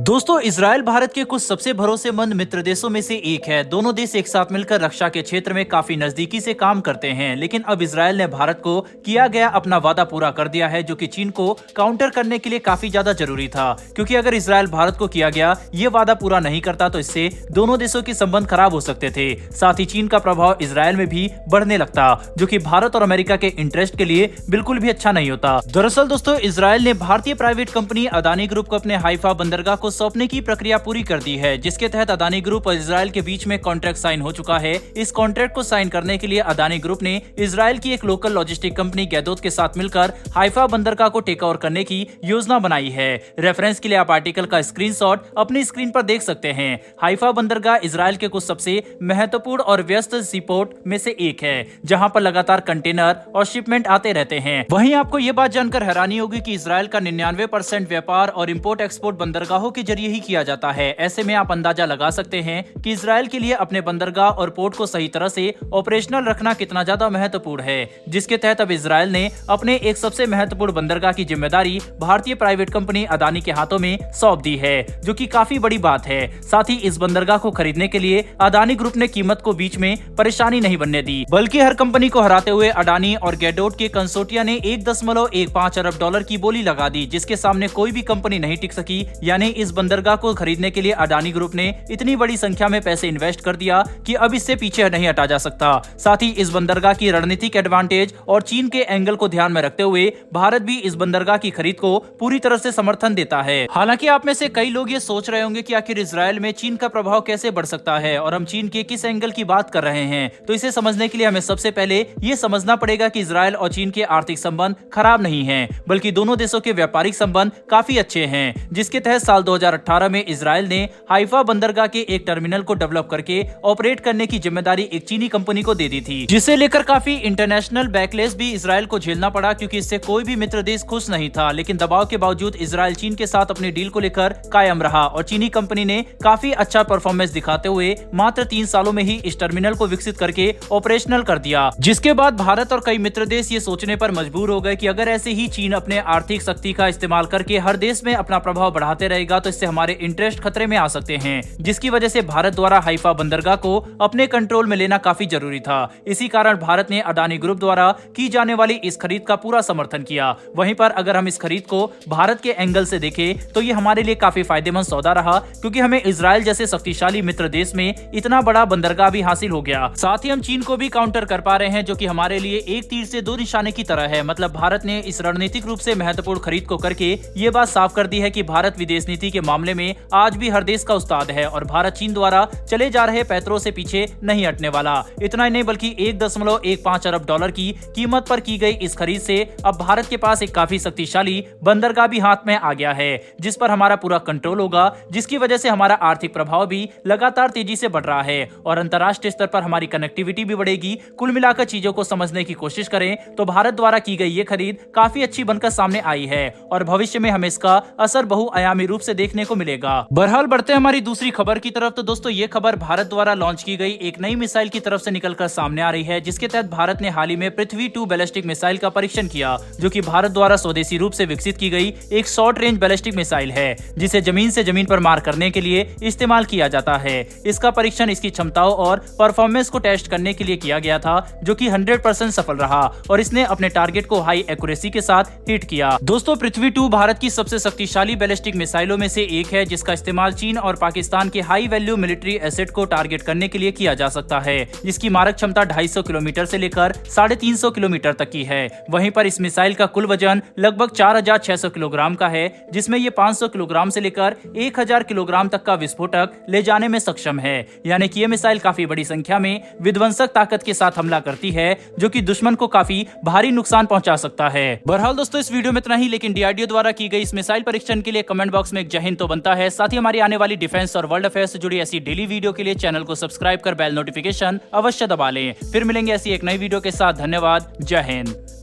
दोस्तों, इजराइल भारत के कुछ सबसे भरोसेमंद मित्र देशों में से एक है। दोनों देश एक साथ मिलकर रक्षा के क्षेत्र में काफी नजदीकी से काम करते हैं। लेकिन अब इजराइल ने भारत को किया गया अपना वादा पूरा कर दिया है, जो कि चीन को काउंटर करने के लिए काफी ज्यादा जरूरी था। क्योंकि अगर इजराइल भारत को किया गया ये वादा पूरा नहीं करता तो इससे दोनों देशों के संबंध खराब हो सकते थे। साथ ही चीन का प्रभाव इजराइल में भी बढ़ने लगता, जो कि भारत और अमेरिका के इंटरेस्ट के लिए बिल्कुल भी अच्छा नहीं होता। दरअसल दोस्तों, इजराइल ने भारतीय प्राइवेट कंपनी अदानी ग्रुप को अपने हाइफा बंदरगाह को सौंपने की प्रक्रिया पूरी कर दी है, जिसके तहत अदानी ग्रुप और इजराइल के बीच में कॉन्ट्रैक्ट साइन हो चुका है। इस कॉन्ट्रैक्ट को साइन करने के लिए अदानी ग्रुप ने इजराइल की एक लोकल लॉजिस्टिक कंपनी गैदोत के साथ मिलकर हाइफा बंदरगाह को टेक ओवर करने की योजना बनाई है। रेफरेंस के लिए आप आर्टिकल का स्क्रीनशॉट अपनी स्क्रीन पर देख सकते हैं। हाइफा बंदरगाह इजराइल के कुछ सबसे महत्वपूर्ण और व्यस्त सीपोर्ट में से एक है, जहां पर लगातार कंटेनर और शिपमेंट आते रहते हैं। वहीं आपको ये बात जानकर हैरानी होगी कि इजराइल का 99% व्यापार और इंपोर्ट एक्सपोर्ट बंदरगाहों के जरिए ही किया जाता है। ऐसे में आप अंदाजा लगा सकते हैं कि इजराइल के लिए अपने बंदरगाह और पोर्ट को सही तरह से ऑपरेशनल रखना कितना ज्यादा महत्वपूर्ण है, जिसके तहत अब इजराइल ने अपने एक सबसे महत्वपूर्ण बंदरगाह की जिम्मेदारी भारतीय प्राइवेट कंपनी अदानी के हाथों में सौंप दी है, जो कि काफी बड़ी बात है। साथ ही इस बंदरगाह को खरीदने के लिए अदानी ग्रुप ने कीमत को बीच में परेशानी नहीं बनने दी, बल्कि हर कंपनी को हराते हुए अडानी और गैडोट के कंसोर्टिया ने $1.15 अरब की बोली लगा दी, जिसके सामने कोई भी कंपनी नहीं टिक सकी। यानी इस बंदरगाह को खरीदने के लिए अडानी ग्रुप ने इतनी बड़ी संख्या में पैसे इन्वेस्ट कर दिया कि अब इससे पीछे नहीं हटा जा सकता। साथ ही इस बंदरगाह की रणनीतिक एडवांटेज और चीन के एंगल को ध्यान में रखते हुए भारत भी इस बंदरगाह की खरीद को पूरी तरह से समर्थन देता है। हालांकि आप में से कई लोग ये सोच रहे होंगे कि आखिर इजराइल में चीन का प्रभाव कैसे बढ़ सकता है और हम चीन के किस एंगल की बात कर रहे हैं। तो इसे समझने के लिए हमें सबसे पहले ये समझना पड़ेगा कि इजराइल और चीन के आर्थिक संबंध खराब नहीं है, बल्कि दोनों देशों के व्यापारिक संबंध काफी अच्छे हैं, जिसके तहत साल 2018 में इजराइल ने हाइफा बंदरगाह के एक टर्मिनल को डेवलप करके ऑपरेट करने की जिम्मेदारी एक चीनी कंपनी को दे दी थी, जिसे लेकर काफी इंटरनेशनल बैकलेस भी इजराइल को झेलना पड़ा, क्योंकि इससे कोई भी मित्र देश खुश नहीं था। लेकिन दबाव के बावजूद इजराइल चीन के साथ अपनी डील को लेकर कायम रहा और चीनी कंपनी ने काफी अच्छा परफॉर्मेंस दिखाते हुए मात्र 3 सालों में ही इस टर्मिनल को विकसित करके ऑपरेशनल कर दिया। जिसके बाद भारत और कई मित्र देश ये सोचने पर मजबूर हो गए कि अगर ऐसे ही चीन अपने आर्थिक शक्ति का इस्तेमाल करके हर देश में अपना प्रभाव बढ़ाते रहेगा तो इससे हमारे इंटरेस्ट खतरे में आ सकते हैं, जिसकी वजह से भारत द्वारा हाइफा बंदरगाह को अपने कंट्रोल में लेना काफी जरूरी था। इसी कारण भारत ने अडानी ग्रुप द्वारा की जाने वाली इस खरीद का पूरा समर्थन किया। वहीं पर अगर हम इस खरीद को भारत के एंगल से देखें तो ये हमारे लिए काफी फायदेमंद सौदा रहा, क्योंकि हमें इजराइल जैसे शक्तिशाली मित्र देश में इतना बड़ा बंदरगाह भी हासिल हो गया। साथ ही हम चीन को भी काउंटर कर पा रहे हैं, जो कि हमारे लिए एक तीर से दो निशाने की तरह है। मतलब भारत ने इस रणनीतिक रूप से महत्वपूर्ण खरीद को करके ये बात साफ कर दी है कि भारत विदेश नीति के मामले में आज भी हर देश का उस्ताद है और भारत चीन द्वारा चले जा रहे पैतरों से पीछे नहीं हटने वाला। इतना ही नहीं, बल्कि $1.15 अरब की कीमत पर की गई इस खरीद से अब भारत के पास एक काफी शक्तिशाली बंदरगाह भी हाथ में आ गया है, जिस पर हमारा पूरा कंट्रोल होगा, जिसकी वजह से हमारा आर्थिक प्रभाव भी लगातार तेजी से बढ़ रहा है और अंतर्राष्ट्रीय स्तर पर हमारी कनेक्टिविटी भी बढ़ेगी। कुल मिलाकर चीजों को समझने की कोशिश करें तो भारत द्वारा की गई ये खरीद काफी अच्छी बनकर सामने आई है और भविष्य में हमें इसका असर बहुआयामी रूप से देखने को मिलेगा। बहरहाल बढ़ते हैं हमारी दूसरी खबर की तरफ। तो दोस्तों, ये खबर भारत द्वारा लॉन्च की गई एक नई मिसाइल की तरफ से निकलकर सामने आ रही है, जिसके तहत भारत ने हाल ही में पृथ्वी 2 बैलिस्टिक मिसाइल का परीक्षण किया, जो कि भारत द्वारा स्वदेशी रूप से विकसित की गई एक शॉर्ट रेंज बैलिस्टिक मिसाइल है, जिसे जमीन से जमीन पर मार करने के लिए इस्तेमाल किया जाता है। इसका परीक्षण इसकी क्षमताओं और परफॉर्मेंस को टेस्ट करने के लिए किया गया था, जो कि 100% सफल रहा और इसने अपने टारगेट को हाई एक्यूरेसी के साथ हिट किया। दोस्तों, पृथ्वी 2 भारत की सबसे शक्तिशाली बैलिस्टिक मिसाइलों में से एक है, जिसका इस्तेमाल चीन और पाकिस्तान के हाई वैल्यू मिलिट्री एसेट को टारगेट करने के लिए किया जा सकता है, जिसकी मारक क्षमता 250 किलोमीटर से लेकर 350 किलोमीटर तक की है। वहीं पर इस मिसाइल का कुल वजन लगभग 4600 किलोग्राम का है, जिसमें ये 500 किलोग्राम से लेकर 1000 किलोग्राम तक का विस्फोटक ले जाने में सक्षम है। यानी कि ये मिसाइल काफी बड़ी संख्या में विध्वंसक ताकत के साथ हमला करती है, जो कि दुश्मन को काफी भारी नुकसान पहुंचा सकता है। बहरहाल दोस्तों, इस वीडियो में इतना ही, लेकिन डीआरडीओ द्वारा की गई इस मिसाइल परीक्षण के लिए कमेंट बॉक्स में एक जय हिंद तो बनता है। साथ ही हमारी आने वाली डिफेंस और वर्ल्ड अफेयर्स से जुड़ी ऐसी डेली वीडियो के लिए चैनल को सब्सक्राइब कर बेल नोटिफिकेशन अवश्य दबा लें। फिर मिलेंगे ऐसी एक नई वीडियो के साथ। धन्यवाद। जय हिंद।